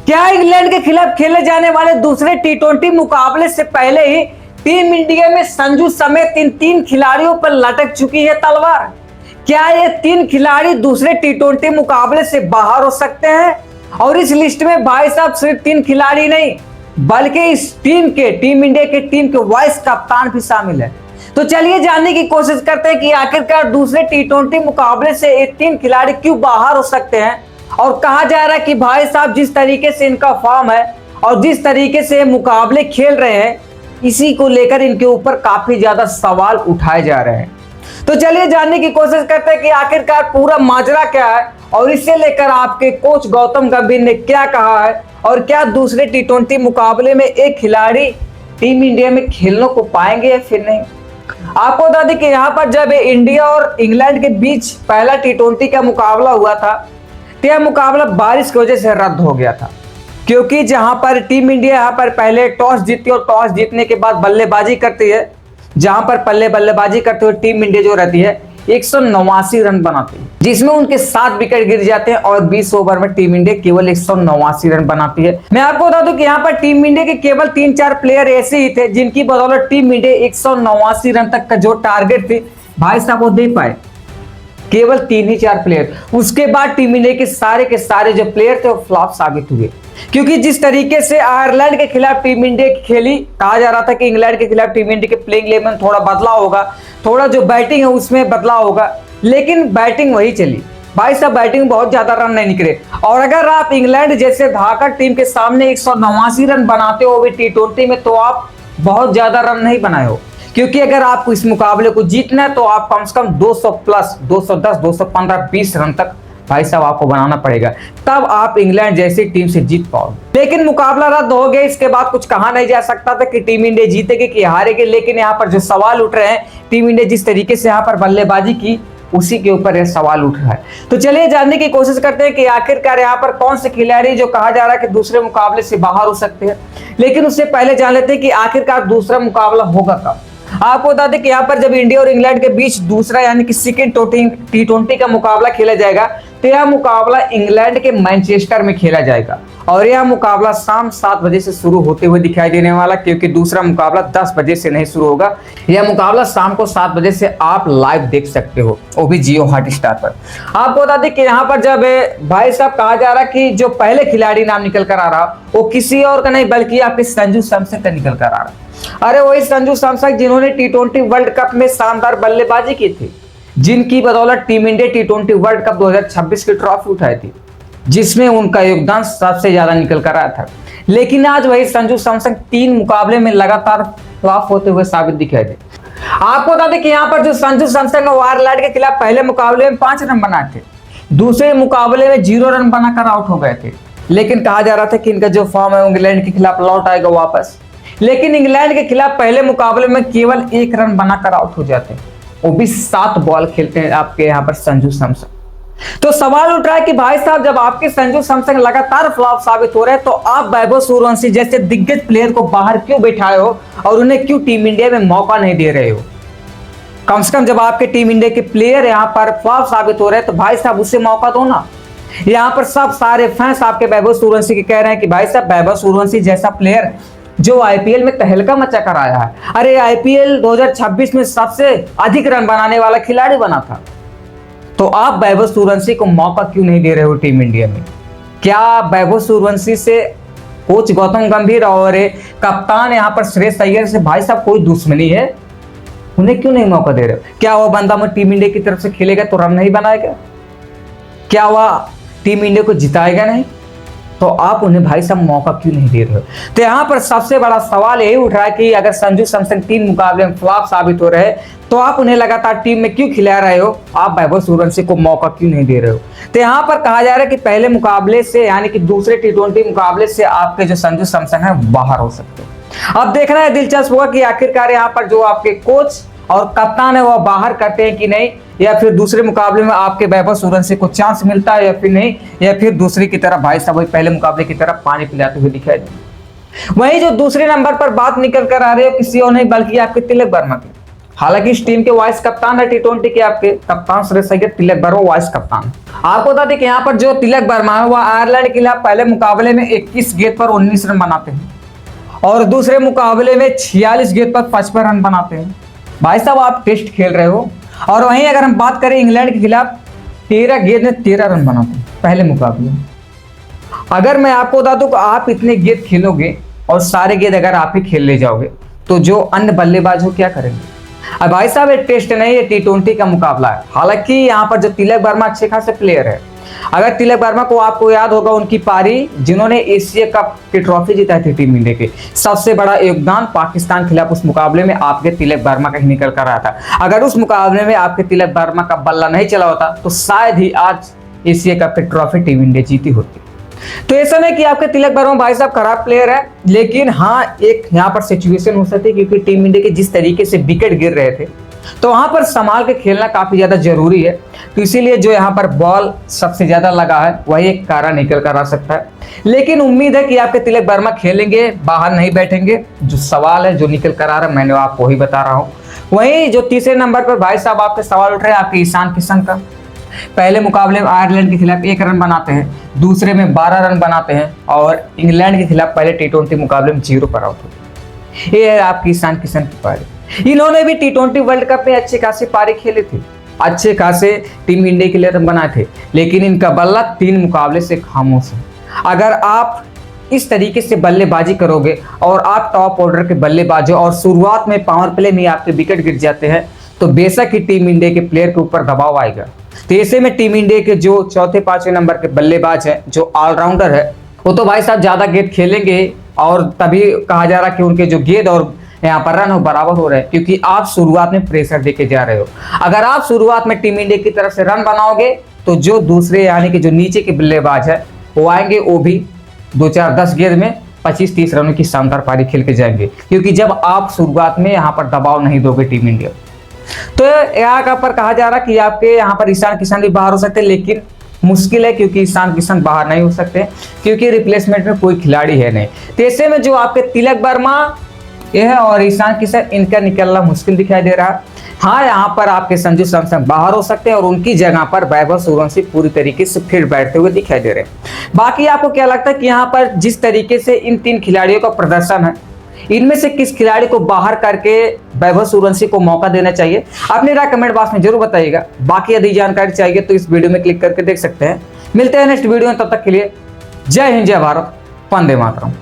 क्या इंग्लैंड के खिलाफ खेले जाने वाले दूसरे टी20 मुकाबले से पहले ही टीम इंडिया में संजू समेत इन 3 खिलाड़ियों पर लटक चुकी है तलवार? क्या ये 3 खिलाड़ी दूसरे टी20 मुकाबले से बाहर हो सकते हैं? और इस लिस्ट में भाई साहब सिर्फ 3 खिलाड़ी नहीं बल्कि इस टीम इंडिया के टीम के वाइस कप्तान भी शामिल है। तो चलिए जानने की कोशिश करते हैं कि आखिरकार दूसरे टी20 मुकाबले से ये 3 खिलाड़ी क्यों बाहर हो सकते हैं। और कहा जा रहा है कि भाई साहब जिस तरीके से इनका फॉर्म है और जिस तरीके से मुकाबले खेल रहे हैं, इसी को लेकर इनके ऊपर काफी ज्यादा सवाल उठाए जा रहे हैं। तो चलिए जानने की कोशिश करते हैं कि आखिरकार पूरा माजरा क्या है और इसे लेकर आपके कोच गौतम गंभीर ने क्या कहा है और क्या दूसरे टी20 मुकाबले में एक खिलाड़ी टीम इंडिया में खेलने को पाएंगे या फिर नहीं। आपको बता दें कि यहाँ पर जब इंडिया और इंग्लैंड के बीच पहला टी20 का मुकाबला हुआ था तो यह मुकाबला बारिश की वजह से रद्द हो गया था, क्योंकि जहां पर टीम इंडिया यहाँ पर पहले टॉस जीती और टॉस जीतने के बाद बल्लेबाजी करती है, जहां पर पहले बल्लेबाजी करते हुए टीम इंडिया जो रहती है 189 रन बनाती है, जिसमें उनके 7 विकेट गिर जाते हैं और 20 ओवर में टीम इंडिया केवल 189 रन बनाती है। मैं आपको बता दूं कि यहाँ पर टीम इंडिया के केवल 3-4 प्लेयर ऐसे ही थे जिनकी बदौलत टीम इंडिया 189 रन तक का जो टारगेट थी भाई साहब वो दे पाए, केवल 3 ही 4 प्लेयर। उसके बाद टीम इंडिया के सारे जो प्लेयर थे वो फ्लॉप साबित हुए, क्योंकि जिस तरीके से आयरलैंड के खिलाफ टीम इंडिया की खेली, कहा जा रहा था कि इंग्लैंड के खिलाफ टीम इंडिया के प्लेइंग 11 थोड़ा बदलाव होगा, थोड़ा जो बैटिंग है उसमें बदलाव होगा, लेकिन बैटिंग वही चली भाई साहब। बैटिंग बहुत ज्यादा रन नहीं निकले। और अगर आप इंग्लैंड जैसे धाकड़ टीम के सामने 189 रन बनाते हो टी20 में, तो आप बहुत ज्यादा रन नहीं बनाए हो, क्योंकि अगर आपको इस मुकाबले को जीतना है तो आप कम से कम 200 प्लस 210, 215, 20 रन तक भाई साहब आपको बनाना पड़ेगा, तब आप इंग्लैंड जैसी टीम से जीत पाओगे। लेकिन मुकाबला रद्द हो गया, इसके बाद कुछ कहा नहीं जा सकता था कि टीम इंडिया जीतेगी कि हारेगी। लेकिन यहाँ पर जो सवाल उठ रहे हैं, टीम इंडिया जिस तरीके से यहाँ पर बल्लेबाजी की उसी के ऊपर यह सवाल उठ रहा है। तो चलिए जानने की कोशिश करते हैं कि आखिरकार यहाँ पर कौन से खिलाड़ी जो कहा जा रहा है कि दूसरे मुकाबले से बाहर हो सकते हैं। लेकिन उससे पहले जान लेते हैं कि आखिरकार दूसरा मुकाबला होगा कब। आपको बता दें कि यहाँ पर जब इंडिया और इंग्लैंड के बीच दूसरा यानी कि सेकंड टी20 का मुकाबला खेला जाएगा, तो यह मुकाबला इंग्लैंड के मैनचेस्टर में खेला जाएगा और यह मुकाबला शाम 7 बजे से शुरू होते हुए दिखाई देने वाला, क्योंकि दूसरा मुकाबला 10 बजे से नहीं शुरू होगा। यह मुकाबला शाम को 7 बजे से आप लाइव देख सकते हो, वो भी जियो हॉटस्टार पर। आपको बता दें कि यहाँ पर जब भाई साहब कहा जा रहा कि जो पहले खिलाड़ी नाम निकल कर आ रहा वो किसी और का नहीं बल्कि आपके संजू सैमसन का निकल कर आ रहा। अरे वही संजू सैमसन जिन्होंने टी20 वर्ल्ड कप में शानदार बल्लेबाजी की थी, जिनकी बदौलत टीम इंडिया टी20 वर्ल्ड कप 2026 की ट्रॉफी उठाई थी, जिसमें उनका योगदान सबसे ज्यादा निकल कर आया था। लेकिन आज वही संजू सैमसन 3 मुकाबले में लगातार फ्लॉप होते हुए साबित दिखाई दे। आपको बता दें कि यहाँ पर जो संजू सैमसन आयरलैंड के खिलाफ पहले मुकाबले में 5 रन बनाए थे, दूसरे मुकाबले में 0 रन बनाकर आउट हो गए थे। लेकिन कहा जा रहा था कि इनका जो फॉर्म है इंग्लैंड के खिलाफ लौट आएगा वापस, लेकिन इंग्लैंड के खिलाफ पहले मुकाबले में केवल 1 रन बनाकर आउट हो जाते हैं, वो भी 7 बॉल खेलते हैं आपके यहाँ पर संजू सैमसन। तो सवाल उठ रहा है कि भाई साहब जब आपके संजू सैमसन लगातार फ्लॉप साबित हो रहे हैं, तो आप वैभव सूर्यवंशी जैसे दिग्गज प्लेयर को बाहर क्यों बैठाए हो और उन्हें क्यों टीम इंडिया में मौका नहीं दे रहे हो? कम से कम जब आपके टीम इंडिया के प्लेयर यहाँ पर फ्लॉप साबित हो रहे हैं तो भाई साहब उसे मौका दो ना। यहाँ पर सब सारे फैंस आपके वैभव सूर्यवंशी के कह रहे हैं कि भाई साहब वैभव सूर्यवंशी जैसा प्लेयर जो आईपीएल में तहलका मचा कर आया है, अरे आईपीएल 2026 में सबसे अधिक रन बनाने वाला खिलाड़ी बना था, तो आप वैभव सूर्यवंशी को मौका क्यों नहीं दे रहे हो टीम इंडिया में? क्या वैभव सूर्यवंशी से कोच गौतम गंभीर और कप्तान यहाँ पर श्रेयस अय्यर से भाई साहब कोई दुश्मनी है? उन्हें क्यों नहीं मौका दे रहे हो? क्या वह बंदा में टीम इंडिया की तरफ से खेलेगा तो रन नहीं बनाएगा? क्या वह टीम इंडिया को जिताएगा नहीं? तो आप उन्हें भाई साहब मौका क्यों नहीं दे रहे हो? तो यहाँ पर सबसे बड़ा सवाल यही उठ रहा है कि अगर संजू सैमसन 3 मुकाबले में फ्लॉप साबित हो रहे हैं, तो आप उन्हें लगातार टीम में क्यों खिला रहे हो? आप वैभव सूर्यवंशी को मौका क्यों नहीं दे रहे हो? तो यहाँ पर कहा जा रहा है कि पहले मुकाबले से यानी कि दूसरे टी20 मुकाबले से आपके जो संजू सैमसन है बाहर हो सकते हैं। अब देखना है दिलचस्प होगा कि आखिरकार यहाँ पर जो आपके कोच और कप्तान है वह बाहर करते हैं कि नहीं, या फिर दूसरे मुकाबले में आपके वैभव सूर्यवंशी को चांस मिलता है या फिर नहीं, या फिर दूसरी की तरफ भाई साहब पहले मुकाबले की तरफ पानी पिलाते हुए दिखाई दे। वहीं जो दूसरे नंबर पर बात निकल कर आ रही है किसी और नहीं बल्कि आपके तिलक वर्मा की। हालांकि इस टीम के वाइस कप्तान है टी20 के आपके कप्तान सुरेश अय्यर, तिलक वर्मा वाइस कप्तान। आपको बता दें कि यहाँ पर जो तिलक वर्मा है वह आयरलैंड के खिलाफ पहले मुकाबले में 21 गेंद पर 19 रन बनाते हैं और दूसरे मुकाबले में 46 गेंद पर 55 रन बनाते हैं। भाई साहब आप टेस्ट खेल रहे हो। और वहीं अगर हम बात करें इंग्लैंड के खिलाफ 13 गेंद में 13 रन बनाते हैं पहले मुकाबले में। अगर मैं आपको बता दूं कि आप इतने गेंद खेलोगे और सारे गेंद अगर आप ही खेल ले जाओगे तो जो अन्य बल्लेबाज हो क्या करेंगे। अब भाई साहब ये टेस्ट नहीं, ये टी20 का मुकाबला है। हालांकि यहाँ पर जो तिलक वर्मा अच्छे खासे प्लेयर है। अगर तिलक वर्मा को आपको याद होगा उनकी पारी जिन्होंने एशिया कप की ट्रॉफी जीता थी टीम इंडिया के, सबसे बड़ा योगदान पाकिस्तान के खिलाफ उस मुकाबले में आपके तिलक वर्मा का ही निकल कर रहा था। अगर उस मुकाबले में आपके तिलक वर्मा का बल्ला नहीं चला होता तो शायद ही आज एशिया कप की ट्रॉफी टीम इंडिया जीती होती। तो ऐसा नहीं कि आपके तिलक वर्मा भाई साहब खराब प्लेयर है, लेकिन हाँ एक यहाँ पर सिचुएशन हो सकती है क्योंकि टीम इंडिया के जिस तरीके से विकेट गिर रहे थे तो वहां पर संभाल के खेलना काफी ज्यादा जरूरी है। तो इसीलिए जो यहाँ पर बॉल सबसे ज्यादा लगा है वही एक कारण निकल कर आ सकता है। लेकिन उम्मीद है कि आपके तिलक वर्मा खेलेंगे, बाहर नहीं बैठेंगे। जो सवाल है जो निकल कर आ रहा है मैंने आपको ही बता रहा हूँ। वहीं जो तीसरे नंबर पर भाई साहब आपके सवाल उठ रहे हैं आपके ईशान किशन का। पहले मुकाबले में आयरलैंड के खिलाफ 1 रन बनाते हैं, दूसरे में 12 रन बनाते हैं और इंग्लैंड के खिलाफ पहले टी20 मुकाबले में 0 पर आउट होते हैं। ये है आपकी ईशान किशन की पारी। इन्होंने भी टी20 वर्ल्ड कप में अच्छे खासे पारी खेले थे, अच्छे खासे टीम इंडिया के लिए रन बनाए थे, लेकिन इनका बल्ला 3 मुकाबले से खामोश है। अगर आप इस तरीके से बल्लेबाजी करोगे और आप टॉप ऑर्डर के बल्लेबाज हो और शुरुआत में पावर प्ले में आपके विकेट गिर जाते हैं तो बेशक ही टीम इंडिया के प्लेयर के ऊपर दबाव आएगा। तो ऐसे में टीम इंडिया के जो चौथे 5वें नंबर के बल्लेबाज हैं, जो ऑलराउंडर है, वो तो भाई साहब ज्यादा गेंद खेलेंगे और तभी कहा जा रहा कि उनके जो गेंद और यहाँ पर रन हो बराबर हो रहे हैं क्योंकि आप शुरुआत में प्रेशर देके जा रहे हो। अगर आप शुरुआत में टीम इंडिया की तरफ से रन बनाओगे तो जो दूसरे यानी कि जो नीचे के बल्लेबाज है वो आएंगे, वो भी 2-4-10 गेंद में 25-30 रनों की शानदार पारी खेल के जाएंगे क्योंकि जब आप शुरुआत में यहाँ पर दबाव नहीं दोगे टीम इंडिया। तो यहाँ पर कहा जा रहा कि आपके यहाँ पर ईशान किशन भी बाहर हो सकते हैं, लेकिन मुश्किल है क्योंकि ईशान किशन बाहर नहीं हो सकते क्योंकि रिप्लेसमेंट में कोई खिलाड़ी है नहीं। तो ऐसे में जो आपके तिलक वर्मा ये है और ईशान किशन इनका निकलना मुश्किल दिखाई दे रहा है। हाँ यहाँ पर आपके संजू सैमसन बाहर हो सकते हैं और उनकी जगह पर वैभव सूर्यवंशी पूरी तरीके से फिट बैठते हुए दिखाई दे रहे हैं। बाकी आपको क्या लगता है कि यहाँ पर जिस तरीके से इन 3 खिलाड़ियों का प्रदर्शन है, इनमें से किस खिलाड़ी को बाहर करके वैभव सूर्यवंशी को मौका देना चाहिए? अपनी राय कमेंट बॉक्स में जरूर बताइएगा। बाकी यदि जानकारी चाहिए तो इस वीडियो में क्लिक करके देख सकते हैं। मिलते हैं नेक्स्ट वीडियो में, तब तक के लिए जय हिंद, जय भारत, वंदे मातरम।